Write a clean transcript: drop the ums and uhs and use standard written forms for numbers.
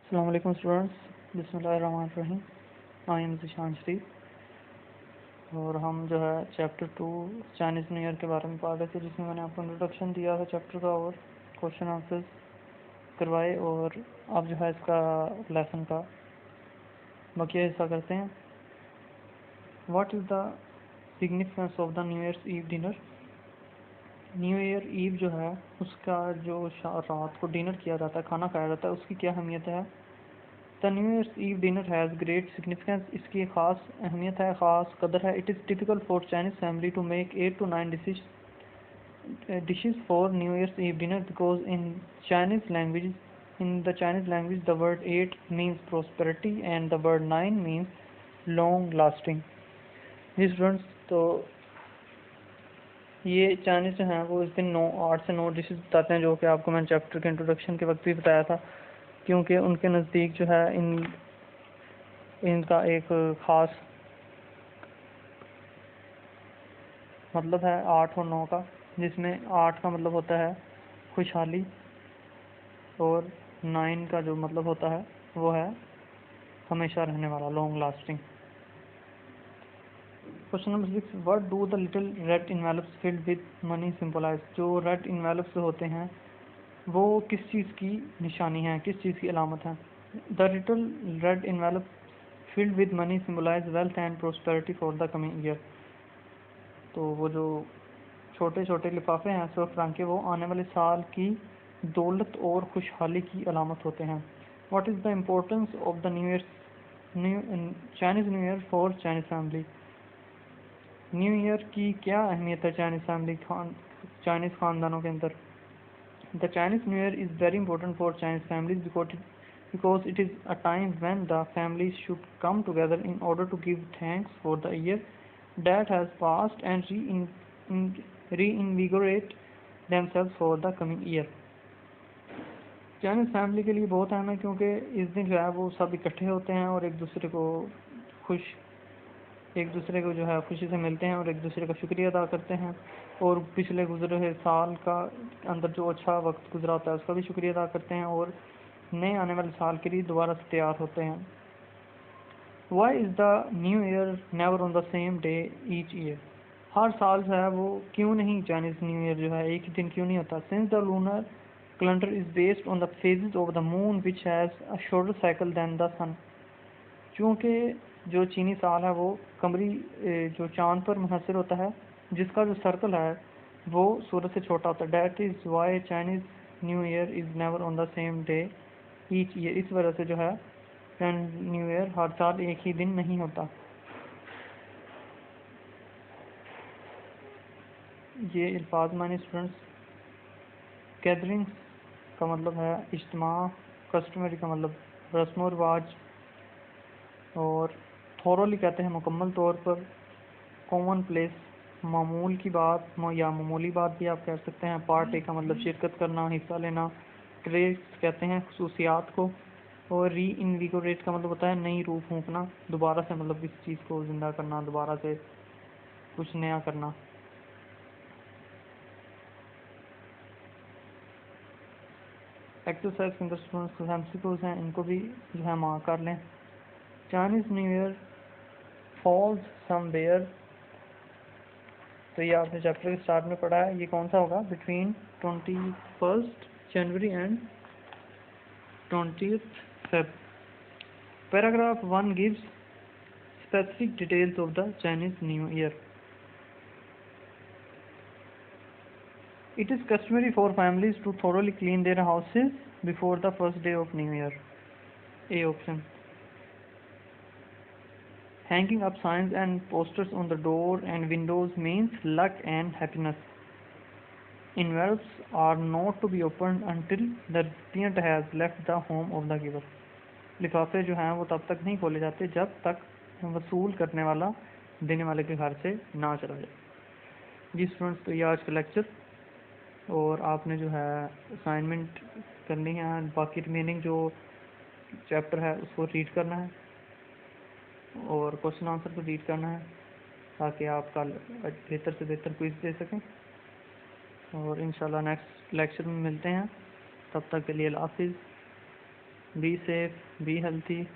अस्सलाम वालेकुम स्टूडेंट्स, बिस्मिल्लाहिर्रहमानिर्रहीम। आई एम ज़िशान शरीफ और हम जो है चैप्टर 2 चाइनीज़ न्यू ईयर के बारे में पढ़ रहे थे, जिसमें मैंने आपको इंट्रोडक्शन दिया था चैप्टर का और क्वेश्चन आंसर्स करवाए। और अब जो है इसका लेसन का बाकी हिस्सा करते हैं। What is the significance of the new year's eve dinner. New year eve जो है उसका जो रात को डिनर किया जाता है, खाना खाया जाता है, उसकी क्या अहमियत है। The new year's eve dinner has great significance. इसकी ख़ास अहमियत है, ख़ास कदर है। It is typical for Chinese family to make 8 to 9 dishes for New Year's Eve dinner because in the Chinese language the word 8 means prosperity and the word 9 means long lasting। Ji students, तो ये Chinese जो हैं वो इस दिन 8 से 9 dishes बताते हैं, जो कि आपको मैंने चैप्टर के इंट्रोडक्शन के वक्त भी बताया था, क्योंकि उनके नज़दीक जो है इनका एक ख़ास मतलब है 8 और 9 का, जिसमें 8 का मतलब होता है खुशहाली और 9 का जो मतलब होता है वो है हमेशा रहने वाला, long lasting. Question number 6, what do the little red envelopes filled with money symbolise. जो रेड इन्वेलप्स होते हैं वो किस चीज़ की निशानी है, किस चीज़ की अलामत है। The little red envelopes filled with money symbolise wealth and prosperity for the coming year. तो वो जो छोटे छोटे लिफाफे हैं सुर्ख रंग के, वो आने वाले साल की दौलत और खुशहाली की अलामत होते हैं। What is the importance of the Chinese new year for Chinese family. New year की क्या अहमियत है चाइनीज़ ख़ानदानों के अंदर। The Chinese new year is very important for Chinese families because it is a time when the families should come together in order to give thanks for the year that has passed and reinvigorate themselves for the coming year। Chinese family के लिए बहुत अहम है, क्योंकि इस दिन जो है वो सब इकट्ठे होते हैं और एक दूसरे को जो है खुशी से मिलते हैं और एक दूसरे का शुक्रिया अदा करते हैं, और पिछले गुजरे हुए साल का अंदर जो अच्छा वक्त गुजरा होता है उसका भी शुक्रिया अदा करते हैं और नए आने वाले साल के लिए दोबारा से तैयार होते हैं। Why is the new year never on the same day each year. हर साल जो है वो क्यों नहीं चाइनीज़ न्यू ईयर जो है एक ही दिन क्यों नहीं होता। Since the lunar calendar is based on the phases of the moon which has a shorter cycle than the sun. चूँकि जो चीनी साल है वो कमरी जो चांद पर मुनहसर होता है, जिसका जो सर्कल है वो सूरज से छोटा होता है। That is why Chinese new year is never on the same day each year. इस वजह से जो है न्यू ईयर हर साल एक ही दिन नहीं होता। ये अल्फाज माने स्टूडेंट्स। गैदरिंग्स का मतलब है इज्तिमा, कस्टमरी का मतलब रस्म व रिवाज, और थोरोली कहते हैं मुकम्मल तौर पर। कॉमन प्लेस मामूल की बात या मामूली बात भी आप कह सकते हैं। पार्टी का मतलब शिरकत करना, हिस्सा लेना। ट्रेस कहते हैं खसूसियात को, और री इनविगोरेट का मतलब होता है नई रूह फूंकना, दोबारा से मतलब किसी चीज़ को ज़िंदा करना, दोबारा से कुछ नया करना। एक्सरसाइज के अंदर स्टूडेंट्स को एमसीक्यूज हैं, इनको भी जो है मार्क कर लें। Chinese new year falls somewhere, तो ये आपने चैप्टर के स्टार्ट में पढ़ा है। ये कौन सा होगा, between 21 January and 20 Feb। Paragraph 1 gives specific details of the Chinese New Year। It is customary for families to thoroughly clean their houses before the first day of New Year। A option। Hanging up signs and posters on the door and windows means luck and happiness। Envelopes are not to be opened until the recipient has left the home of the giver। लिफाफे जो हैं वो तब तक नहीं खोले जाते जब तक वसूल करने वाला देने वाले के घर से ना चला जाए। जी स्टूडेंट्स, तो ये आज का लेक्चर, और आपने जो है असाइनमेंट करनी है, बाकी रिमेनिंग जो चैप्टर है उसको रीड करना है और क्वेश्चन आंसर को रीड करना है, ताकि आप कल बेहतर से बेहतर क्विज दे सकें। और इंशाल्लाह नेक्स्ट लेक्चर में मिलते हैं, तब तक के लिए अल्लाह हाफिज़। Be safe, be healthy.